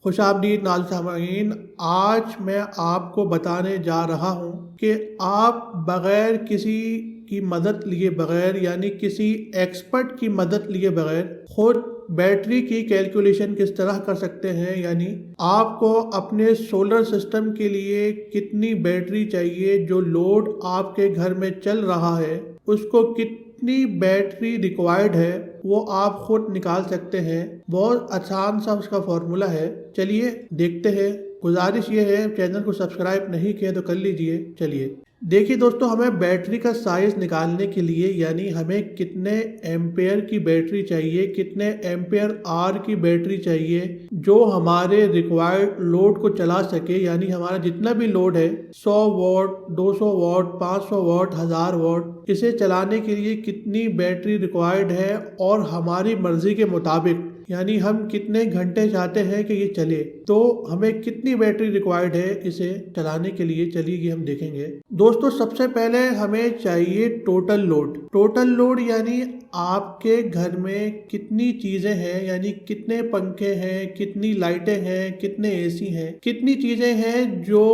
खुशामदीद नाज़रीन, आज मैं आपको बताने जा रहा हूँ कि आप बग़ैर किसी की मदद लिए बग़ैर यानी किसी एक्सपर्ट की मदद लिए बग़ैर खुद बैटरी की कैलकुलेशन किस तरह कर सकते हैं। यानी आपको अपने सोलर सिस्टम के लिए कितनी बैटरी चाहिए, जो लोड आपके घर में चल रहा है उसको कितनी बैटरी रिक्वायर्ड है, वो आप खुद निकाल सकते हैं। बहुत आसान सा उसका फॉर्मूला है, चलिए देखते हैं। गुजारिश ये है, चैनल को सब्सक्राइब नहीं किया तो कर लीजिए। चलिए देखिए दोस्तों, हमें बैटरी का साइज निकालने के लिए यानी हमें कितने एम्पेयर की बैटरी चाहिए, कितने एम्पेयर आर की बैटरी चाहिए जो हमारे रिक्वायर्ड लोड को चला सके। यानी हमारा जितना भी लोड है 100 वॉट, 200 वॉट, 500 वॉट, 1000 वॉट, इसे चलाने के लिए कितनी बैटरी रिक्वायर्ड है और हमारी मर्जी के मुताबिक यानी हम कितने घंटे चाहते हैं कि ये चले, तो हमें कितनी बैटरी रिक्वायर्ड है इसे चलाने के लिए। चलिए ये हम देखेंगे। दोस्तों सबसे पहले हमें चाहिए टोटल लोड। टोटल लोड यानी आपके घर में कितनी चीजें हैं, यानी कितने पंखे हैं, कितनी लाइटें हैं, कितने एसी हैं, कितनी चीजें हैं जो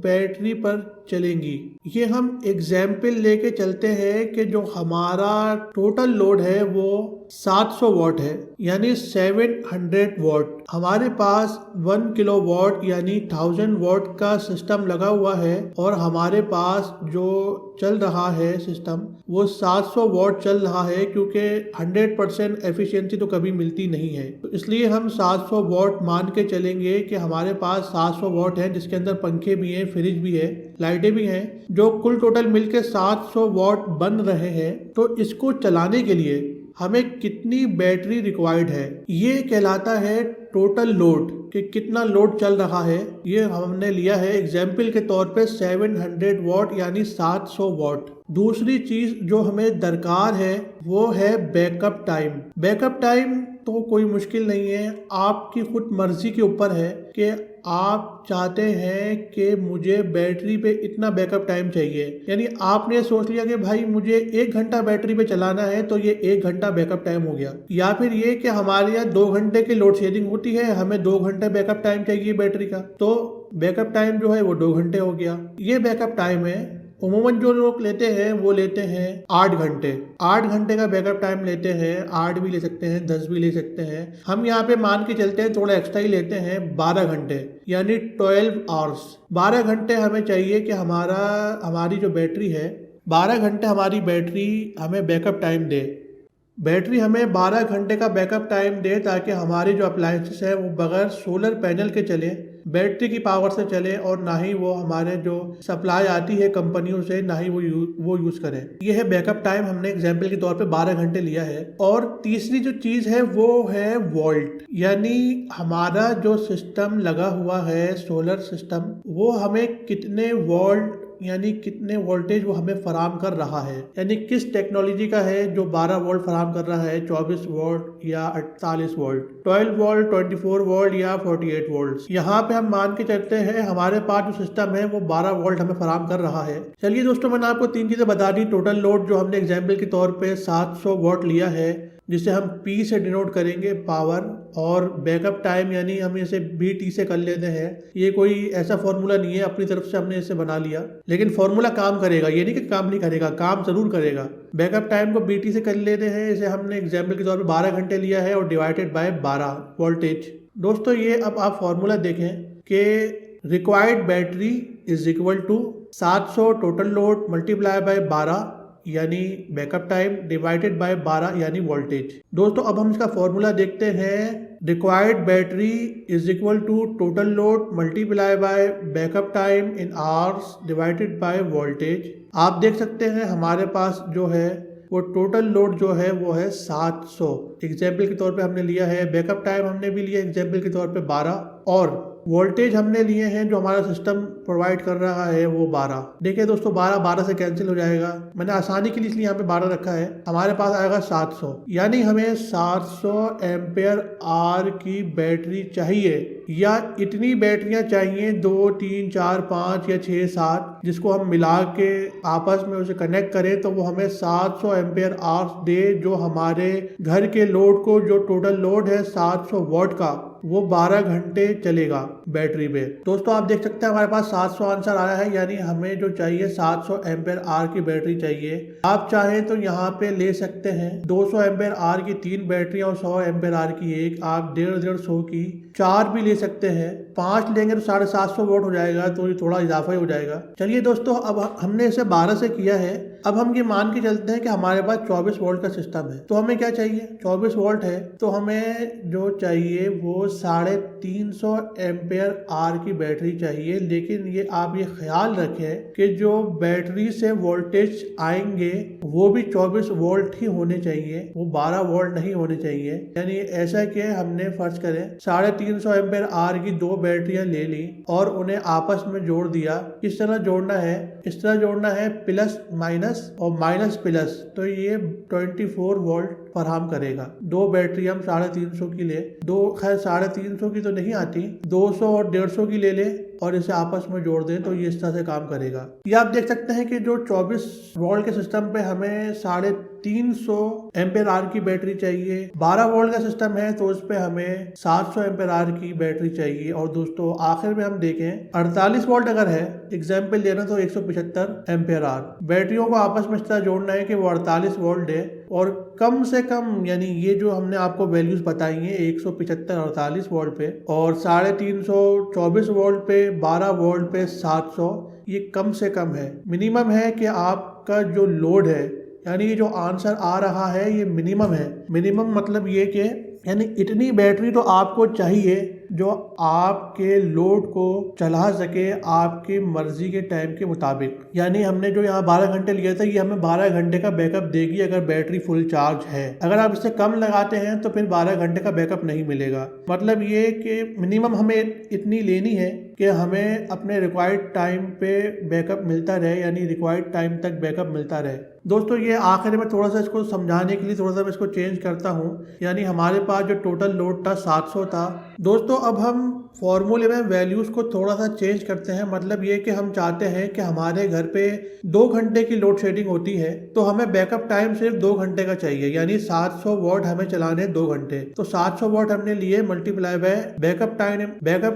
बैटरी पर चलेंगी। ये हम एग्जाम्पल लेके चलते हैं कि जो हमारा टोटल लोड है वो 700 वॉट है, यानी 700 वॉट। हमारे पास 1 किलो वॉट यानी 1000 वॉट का सिस्टम लगा हुआ है और हमारे पास जो चल रहा है सिस्टम वो 700 वॉट चल रहा है, क्योंकि 100% एफिशिएंसी तो कभी मिलती नहीं है। तो इसलिए हम 700 वॉट मान के चलेंगे कि हमारे पास 700 वॉट है, जिसके अंदर पंखे भी हैं, फ्रिज भी है, लाइटें भी हैं, जो कुल टोटल मिलके 700 वॉट बन रहे हैं। तो इसको चलाने के लिए हमें कितनी बैटरी रिक्वायर्ड है, ये कहलाता है टोटल लोड, कि कितना लोड चल रहा है। ये हमने लिया है एग्जाम्पल के तौर पे 700 वॉट यानी 700 वॉट। दूसरी चीज जो हमें दरकार है वो है बैकअप टाइम। बैकअप टाइम तो कोई मुश्किल नहीं है, आपकी खुद मर्जी के ऊपर है कि आप चाहते हैं कि मुझे बैटरी पे इतना बैकअप टाइम चाहिए। यानी आपने सोच लिया कि भाई मुझे 1 घंटा बैटरी पे चलाना है, तो ये 1 घंटा बैकअप टाइम हो गया। या फिर ये कि हमारे यहाँ 2 घंटे की लोड शेडिंग होती है, हमें 2 घंटे बैकअप टाइम चाहिए बैटरी का, तो बैकअप टाइम जो है वो 2 घंटे हो गया। ये बैकअप टाइम है। उमूमन जो लोग लेते हैं वो लेते हैं 8 घंटे। 8 घंटे का बैकअप टाइम लेते हैं, 8 भी ले सकते हैं, 10 भी ले सकते हैं। हम यहाँ पे मान के चलते हैं, थोड़ा एक्स्ट्रा ही लेते हैं, 12 घंटे यानी 12 आवर्स। 12 घंटे हमें चाहिए कि हमारी जो बैटरी है 12 घंटे हमारी बैटरी हमें बैकअप टाइम दे। बैटरी हमें 12 घंटे का बैकअप टाइम दे ताकि हमारे जो अप्लायंसेस है वो बगैर सोलर पैनल के चले, बैटरी की पावर से चले, और ना ही वो हमारे जो सप्लाई आती है कंपनियों से ना ही वो यूज़ करें। ये है बैकअप टाइम, हमने एग्जाम्पल के तौर पे 12 घंटे लिया है। और तीसरी जो चीज़ है वो है वोल्ट, यानी हमारा जो सिस्टम लगा हुआ है सोलर सिस्टम वो हमें कितने वोल्ट यानी कितने वोल्टेज वो हमें फराम कर रहा है, यानी किस टेक्नोलॉजी का है जो 12 वोल्ट फराम कर रहा है, 24 वोल्ट या 48 वोल्ट, 12 वोल्ट, 24 वोल्ट या 48 वोल्ट। यहाँ पे हम मान के चलते हैं हमारे पास जो सिस्टम है वो 12 वोल्ट हमें फराम कर रहा है। चलिए दोस्तों, मैंने आपको 3 चीजें बता दी। टोटल लोड जो हमने एग्जाम्पल के तौर पे 700 वोल्ट लिया है, जिसे हम P से डिनोट करेंगे पावर, और बैकअप टाइम यानी हम इसे BT से कर लेते हैं। ये कोई ऐसा फॉर्मूला नहीं है, अपनी तरफ से हमने इसे बना लिया, लेकिन फॉर्मूला काम करेगा, ये नहीं कि काम नहीं करेगा, काम जरूर करेगा। बैकअप टाइम को BT से कर लेते हैं, इसे हमने एग्जाम्पल के तौर पे 12 घंटे लिया है और डिवाइडेड बाय 12 वोल्टेज। दोस्तों ये अब आप फॉर्मूला देखें कि required battery is equal to 700 total load multiply by 12 यानी बैकअप टाइम डिवाइडेड बाय 12 यानी वोल्टेज। दोस्तों अब हम इसका फॉर्मूला देखते हैं। Required battery is equal to total load multiply by backup time in hours divided by voltage. आप देख सकते हैं हमारे पास जो है वो टोटल लोड जो है वो है 700 एग्जाम्पल के तौर पे हमने लिया है, बैकअप टाइम हमने भी लिया एग्जाम्पल के तौर पे 12, और वोल्टेज हमने लिए हैं जो हमारा सिस्टम प्रोवाइड कर रहा है वो 12। देखिए दोस्तों 12 से कैंसिल हो जाएगा, मैंने आसानी के लिए इसलिए यहाँ पे 12 रखा है। हमारे पास आएगा 700, यानी हमें 700 एम्पेयर आर की बैटरी चाहिए, या इतनी बैटरियां चाहिए 2, 3, 4, 5 या 6, 7, जिसको हम मिला के आपस में उसे कनेक्ट करें तो वो हमें 700 एम्पेयर आवर्स दे, जो हमारे घर के लोड को, जो टोटल लोड है 700 वॉट का, वो 12 घंटे चलेगा बैटरी पे। दोस्तों आप देख सकते हैं हमारे पास 700 आंसर आया है, यानी हमें जो चाहिए 700 एम्पेयर आर की बैटरी चाहिए। आप चाहें तो यहाँ पे ले सकते हैं 200 एम्पेयर आर की 3 बैटरी और 100 एम्पेयर आर की एक, आप 150 की 4 भी ले सकते हैं। 5 लेंगे तो 750 वोल्ट हो जाएगा, तो ये थोड़ा इजाफा ही हो जाएगा। चलिए दोस्तों, अब हमने इसे 12 से किया है। अब हम ये मान के चलते हैं कि हमारे पास 24 वोल्ट का सिस्टम है, तो हमें क्या चाहिए, 24 वोल्ट है तो हमें जो चाहिए वो 350 एम्पेयर आर की बैटरी चाहिए। लेकिन ये आप ये ख्याल रखें कि जो बैटरी से वोल्टेज आएंगे वो भी 24 वोल्ट ही होने चाहिए, वो 12 वोल्ट नहीं होने चाहिए। यानी ऐसा कि हमने फर्ज करें 350 एम्पेयर आर की 2 बैटरियां ले ली और उन्हें आपस में जोड़ दिया। किस तरह जोड़ना है, इस तरह जोड़ना है, प्लस माइनस और माइनस प्लस, तो ये 24 वोल्ट फराहम करेगा। 2 बैटरी हम 350 की ले, खैर 350 की तो नहीं आती, 200 और 150 की ले ले और इसे आपस में जोड़ दें तो ये इस तरह से काम करेगा। ये आप देख सकते हैं कि जो 24 वोल्ट के सिस्टम पे हमें 350 एम्पेयर आर की बैटरी चाहिए, 12 वोल्ट का सिस्टम है तो उस पे हमें 700 एम्पेयर आर की बैटरी चाहिए। और दोस्तों आखिर में हम देखें 48 वोल्ट अगर है, एग्जाम्पल लेना तो 175 एम्पेयर आर। बैटरियों को आपस में इस तरह जोड़ना है कि वो 48 वोल्ट है और कम से कम, यानी ये जो हमने आपको वैल्यूज बताई हैं 175 48 वोल्ट पे और 350 24 वोल्ट पे, 12 वोल्ट पे 700, ये कम से कम है। मिनिमम है कि आपका जो लोड है, यानी ये जो आंसर आ रहा है ये मिनिमम है। मिनिमम मतलब ये कि यानी इतनी बैटरी तो आपको चाहिए जो आपके लोड को चला सके आपकी मर्जी के टाइम के मुताबिक। यानी हमने जो यहाँ 12 घंटे लिया था, ये हमें 12 घंटे का बैकअप देगी अगर बैटरी फुल चार्ज है। अगर आप इससे कम लगाते हैं तो फिर 12 घंटे का बैकअप नहीं मिलेगा। मतलब ये कि मिनिमम हमें इतनी लेनी है कि हमें अपने रिक्वायर्ड टाइम पे बैकअप मिलता रहे, यानी रिक्वायर्ड टाइम तक बैकअप मिलता रहे। दोस्तों ये आखिर में थोड़ा सा इसको समझाने के लिए थोड़ा सा मैं इसको चेंज करता हूँ। यानी हमारे पास जो टोटल लोड था 700 था। दोस्तों अब हम फॉर्मूले में वैल्यूज को थोड़ा सा चेंज करते हैं। मतलब ये कि हम चाहते हैं कि हमारे घर पे 2 घंटे की लोड शेडिंग होती है तो हमें बैकअप टाइम सिर्फ 2 घंटे का चाहिए, यानी 700 वॉट हमें चलाने 2 घंटे। तो 700 वॉट हमने लिए multiply by backup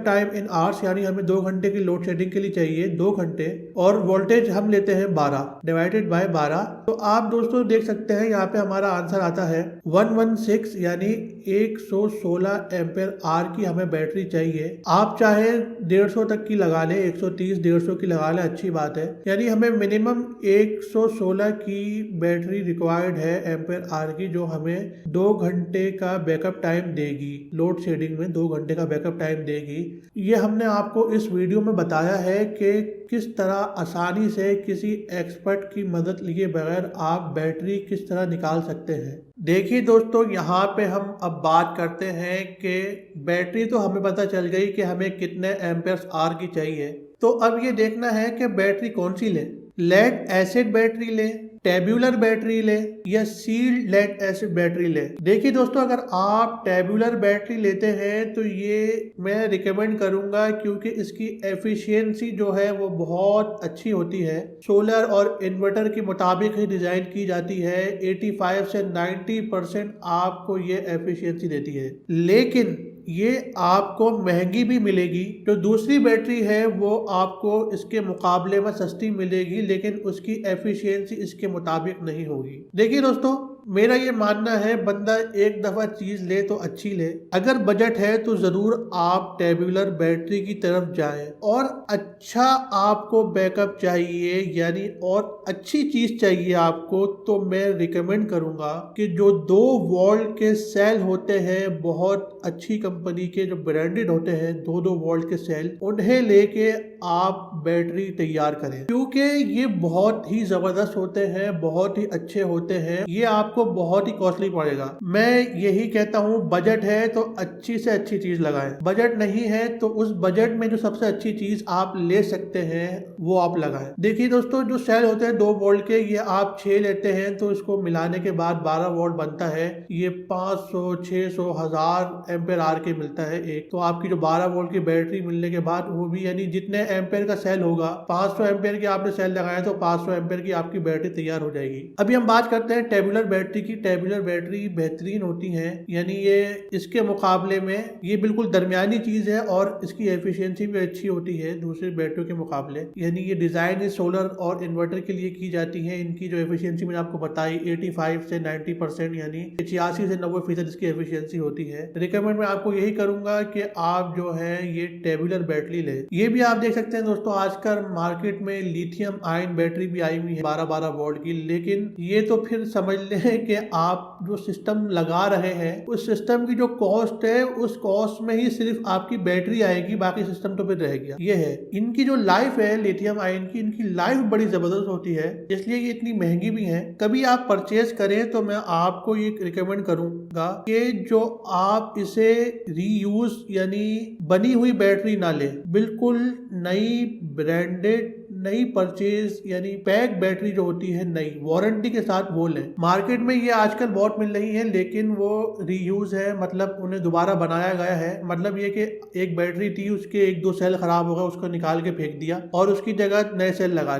time in hours, यानी हमें 2 घंटे की लोड शेडिंग के लिए चाहिए 2 घंटे और वोल्टेज हम लेते हैं 12 डिवाइडेड बाय 12। तो आप दोस्तों देख सकते हैं यहाँ पे हमारा आंसर आता है 116, यानी 116 एम्पेयर आर की हमें बैटरी चाहिए। आप चाहे 150 तक की लगा ले, 130 150 की लगा ले, अच्छी बात है। यानी हमें मिनिमम 116 की बैटरी रिक्वायर्ड है एम्पेयर आर की, जो हमें 2 घंटे का बैकअप टाइम देगी। लोड शेडिंग में 2 घंटे का बैकअप टाइम देगी। ये हमने आपको इस वीडियो में बताया है कि किस तरह आसानी से किसी एक्सपर्ट की मदद लिए बगैर आप बैटरी किस तरह निकाल सकते हैं। देखिए दोस्तों, यहाँ पे हम अब बात करते हैं कि बैटरी तो हमें पता चल गई कि हमें कितने एम्पेयर आर की चाहिए। तो अब ये देखना है कि बैटरी कौन सी ले, लेड एसिड बैटरी ले, टेब्यूलर बैटरी ले या सील्ड लेड एसिड बैटरी ले। देखिए दोस्तों, अगर आप टेब्यूलर बैटरी लेते हैं तो ये मैं रिकमेंड करूंगा, क्योंकि इसकी एफिशिएंसी जो है वो बहुत अच्छी होती है। सोलर और इन्वर्टर के मुताबिक ही डिजाइन की जाती है। 85 से 90% आपको ये एफिशिएंसी देती है, लेकिन ये आपको महंगी भी मिलेगी। जो दूसरी बैटरी है वो आपको इसके मुकाबले में सस्ती मिलेगी, लेकिन उसकी एफिशिएंसी इसके मुताबिक नहीं होगी। देखिए दोस्तों, मेरा ये मानना है बंदा एक दफा चीज ले तो अच्छी ले। अगर बजट है तो जरूर आप टेब्यूलर बैटरी की तरफ जाएं, और अच्छा आपको बैकअप चाहिए यानी और अच्छी चीज चाहिए आपको, तो मैं रिकमेंड करूंगा कि जो 2 वोल्ट के सेल होते हैं, बहुत अच्छी कंपनी के जो ब्रांडेड होते हैं 2-2 वोल्ट के सेल, उन्हें लेके आप बैटरी तैयार करें, क्योंकि ये बहुत ही जबरदस्त होते हैं, बहुत ही अच्छे होते हैं। ये आपको बहुत ही कॉस्टली पड़ेगा। मैं यही कहता हूँ, बजट है तो अच्छी से अच्छी चीज लगाएं, बजट नहीं है तो उस बजट में जो सबसे अच्छी चीज आप ले सकते हैं वो आप लगाएं। देखिए दोस्तों, जो सेल होते हैं 2 वोल्ट के, ये आप 6 लेते हैं तो इसको मिलाने के बाद 12 वोल्ट बनता है। ये 500 600 1000 एम्पेयर आर के मिलता है एक। तो आपकी जो 12 वोल्ट की बैटरी मिलने के बाद वो भी, यानी जितने एम्पेयर का सेल होगा, 500 एम्पेयर की आपने सेल लगाया तो 500 एम्पेयर की आपकी बैटरी तैयार हो जाएगी। अभी हम बात करते हैं टेब्यूलर बैटरी बैटरी की टेबुलर बैटरी बेहतरीन होती हैं, यानी ये इसके मुकाबले में ये बिल्कुल दरमियानी चीज़ है और इसकी एफिशिएंसी भी अच्छी होती है दूसरे बैटरियों के मुकाबले। यानी ये डिज़ाइन इस सोलर और इन्वर्टर के लिए की जाती है। इनकी जो एफिशिएंसी मैंने आपको बताई 85 से 90% यानी 86 से 90% इसकी एफिशिएंसी होती है। रिकमेंड मैं आपको यही करूंगा कि आप जो है ये टेबुलर बैटरी ले। ये भी आप देख सकते हैं दोस्तों, आजकल मार्केट में लिथियम आयन बैटरी भी आई हुई है 12-12 वोल्ट की, लेकिन ये तो फिर समझ लें कि आप जो सिस्टम लगा रहे हैं उस सिस्टम की जो कॉस्ट है उस कॉस्ट में ही सिर्फ आपकी बैटरी आएगी, बाकी सिस्टम तो फिर रह गया। ये है इनकी जो लाइफ है लिथियम आयन की, इनकी लाइफ बड़ी जबरदस्त होती है, इसलिए ये इतनी महंगी भी है। कभी आप परचेज करें तो मैं आपको ये रिकमेंड करूंगा कि जो आप इसे रीयूज यानी बनी हुई बैटरी ना लें, बिल्कुल नई ब्रांडेड नई परचेज यानी पैक बैटरी जो होती है नई वारंटी के साथ वो लें। मार्केट में ये आजकल बहुत मिल रही है लेकिन वो रीयूज है, मतलब उन्हें दोबारा बनाया गया है। मतलब ये कि एक बैटरी थी, उसके 1-2 सेल खराब हो गए, उसको निकाल के फेंक दिया और उसकी जगह नए सेल लगा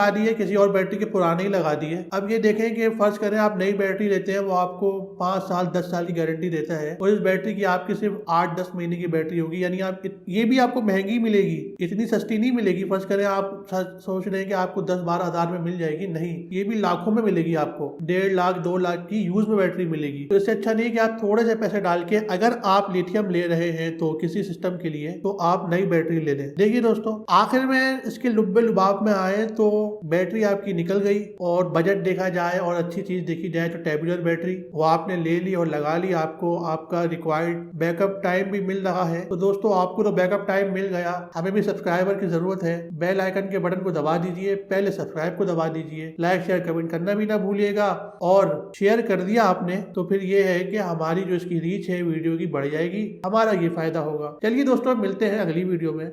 दिए, किसी और बैटरी के पुराने ही लगा दिए। अब ये देखें कि फर्ज करें आप नई बैटरी लेते हैं, वो आपको 5 साल 10 साल की गारंटी देता है और इस बैटरी की आपकी सिर्फ 8-10 महीने की बैटरी होगी, यानी आप ये भी आपको महंगी मिलेगी, इतनी सस्ती नहीं मिलेगी। फर्ज करें आप सोच रहे हैं कि आपको 10-12 हज़ार में मिल जाएगी, नहीं, ये भी लाखों में मिलेगी आपको, 1.5 लाख 2 लाख की यूज में बैटरी मिलेगी। तो इससे अच्छा नहीं है कि आप थोड़े से पैसे डाल के अगर आप लिथियम ले रहे हैं तो किसी सिस्टम के लिए तो आप नई बैटरी ले लें। देखिए दोस्तों, आखिर में इसके लुब्बे लुबाब में आए तो बैटरी आपकी निकल गई और बजट देखा जाए और अच्छी चीज देखी जाए तो टेबुलर बैटरी वो आपने ले ली और लगा ली, आपको आपका रिक्वायर्ड बैकअप टाइम भी मिल रहा है। तो दोस्तों आपको तो बैकअप टाइम मिल गया, हमें भी सब्सक्राइबर की जरूरत है। बेल आइकन के बटन को दबा दीजिए, पहले सब्सक्राइब को दबा दीजिए, लाइक शेयर कमेंट करना भी ना भूलिएगा और शेयर कर दिया आपने तो फिर ये है कि हमारी जो इसकी रीच है वीडियो की बढ़ जाएगी, हमारा ये फायदा होगा। चलिए दोस्तों मिलते हैं अगली वीडियो में।